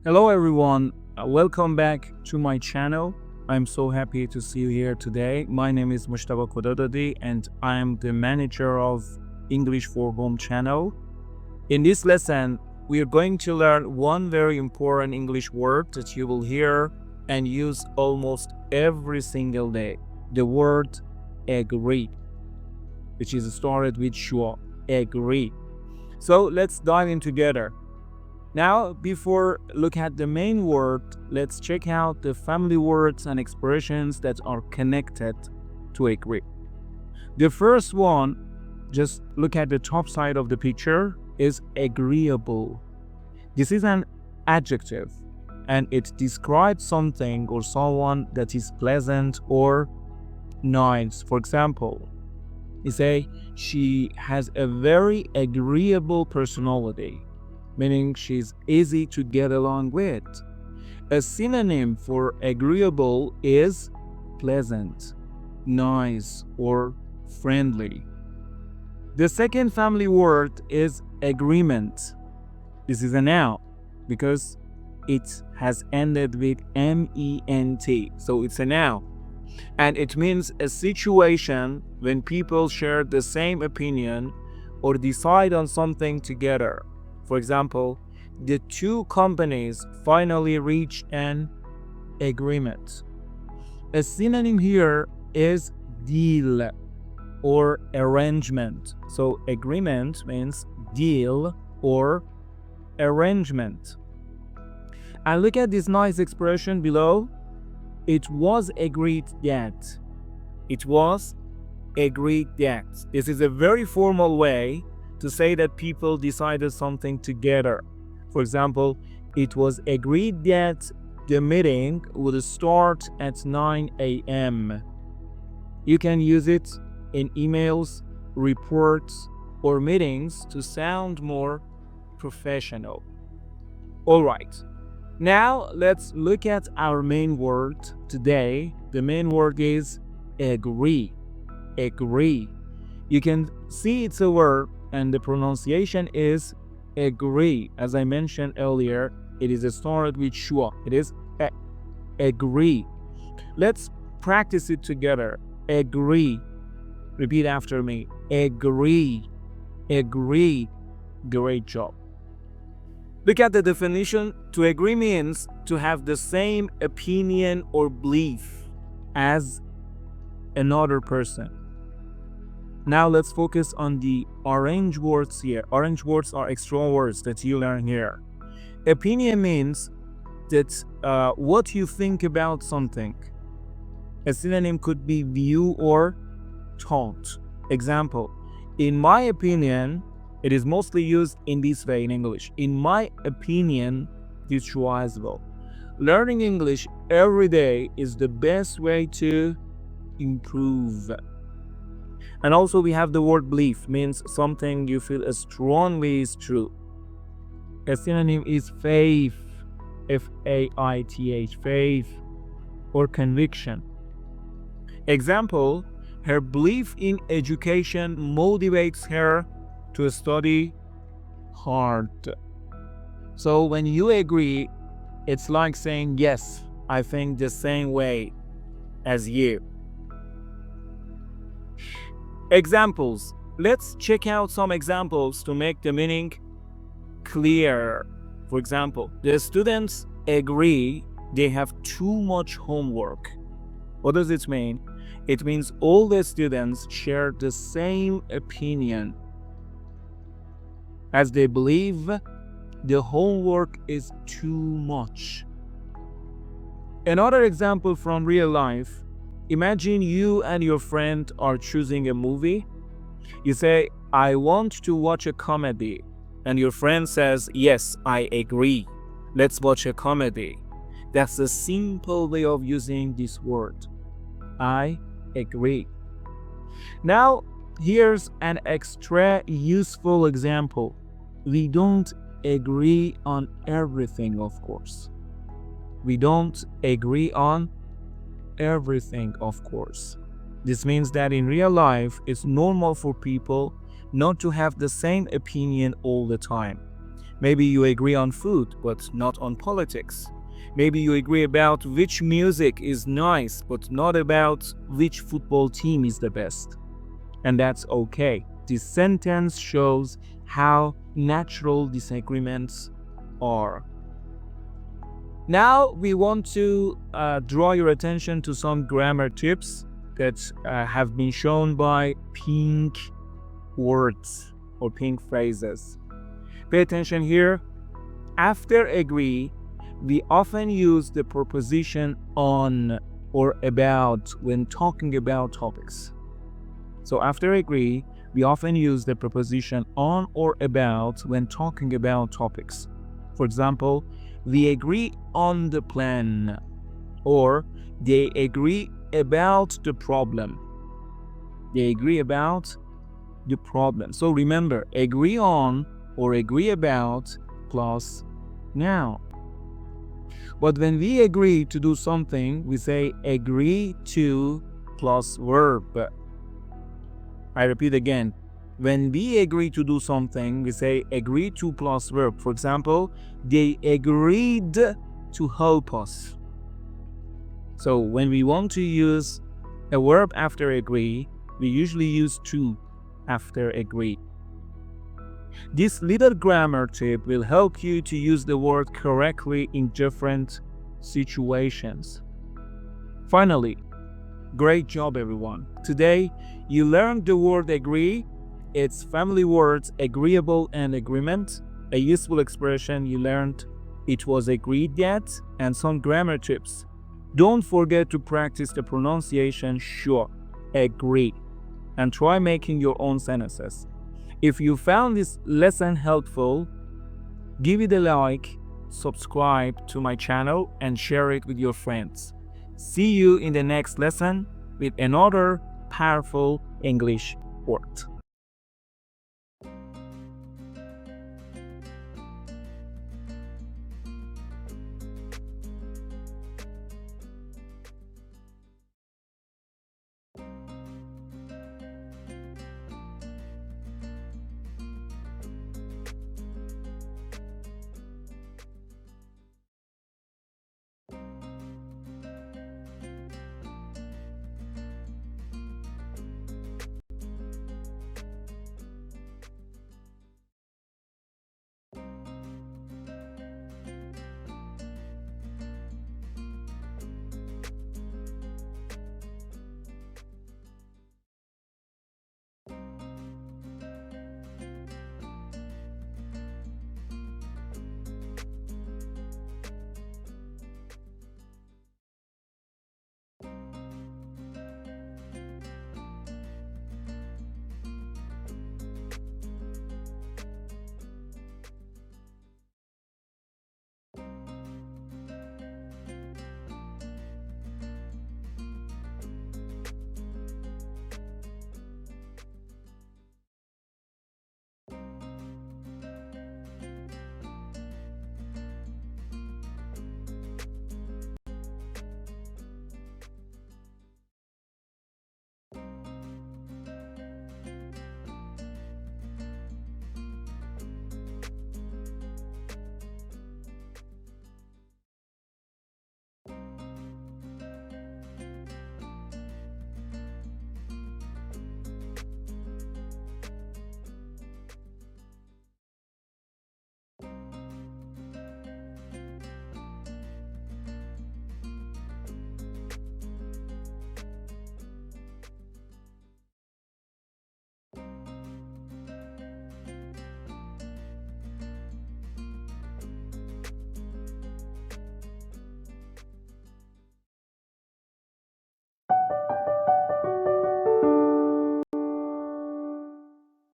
Hello everyone, welcome back to my channel. I'm so happy to see you here today. My name is Mustafa Kodadadi and I am the manager of English for Home channel. In this lesson, we are going to learn one very important English word that you will hear and use almost every single day. The word agree, which is started with sure, agree. So let's dive in together. Now, before look at the main word, let's check out the family words and expressions that are connected to agree. The first one, just look at the top side of the picture, is agreeable. This is an adjective and it describes something or someone that is pleasant or nice. For example, you say she has a very agreeable personality, meaning she's easy to get along with. A synonym for agreeable is pleasant, nice, or friendly. The second family word is agreement. This is a noun because it has ended with ment, so it's a noun. And it means a situation when people share the same opinion or decide on something together. For example, the two companies finally reached an agreement. A synonym here is deal or arrangement. So agreement means deal or arrangement. And look at this nice expression below. It was agreed that. It was agreed that. This is a very formal way to say that people decided something together. For example, it was agreed that the meeting would start at 9 a.m. You can use it in emails, reports, or meetings to sound more professional. Alright, now let's look at our main word today. The main word is agree. Agree. You can see it's a verb and the pronunciation is agree. As I mentioned earlier, it is started with schwa. It is agree. Let's practice it together. Agree. Repeat after me. Agree. Agree. Great job. Look at the definition. To agree means to have the same opinion or belief as another person. Now let's focus on the orange words here. Orange words are extra words that you learn here. Opinion means that what you think about something. A synonym could be view or thought. Example, in my opinion, it is mostly used in this way in English. In my opinion, it is true as well. Learning English every day is the best way to improve. And also we have the word belief, means something you feel strongly is true. A synonym is faith, F-A-I-T-H, faith, or conviction. Example, her belief in education motivates her to study hard. So when you agree, it's like saying, yes, I think the same way as you. Examples. Let's check out some examples to make the meaning clear. For example, the students agree they have too much homework. What does it mean? It means all the students share the same opinion, as they believe the homework is too much. Another example from real life. Imagine you and your friend are choosing a movie. You say, I want to watch a comedy. And your friend says, yes, I agree. Let's watch a comedy. That's a simple way of using this word. I agree. Now, here's an extra useful example. We don't agree on everything, of course. We don't agree on everything, of course. This means that in real life, it's normal for people not to have the same opinion all the time. Maybe you agree on food, but not on politics. Maybe you agree about which music is nice, but not about which football team is the best. And that's okay. This sentence shows how natural disagreements are. Now we want to draw your attention to some grammar tips that have been shown by pink words or pink phrases. Pay attention here. After agree, we often use the preposition on or about when talking about topics. So after agree, we often use the preposition on or about when talking about topics. For example, we agree on the plan, or they agree about the problem. They agree about the problem. So remember, agree on or agree about plus noun. But when we agree to do something, we say agree to plus verb. I repeat again. When we agree to do something, we say agree to plus verb. For example, they agreed to help us. So when we want to use a verb after agree, we usually use to after agree. This little grammar tip will help you to use the word correctly in different situations. Finally, great job everyone. Today, you learned the word agree, its family words agreeable and agreement, a useful expression you learned, it was agreed that, and some grammar tips. Don't forget to practice the pronunciation sure, agree, and try making your own sentences. If you found this lesson helpful, give it a like, subscribe to my channel, and share it with your friends. See you in the next lesson with another powerful English word.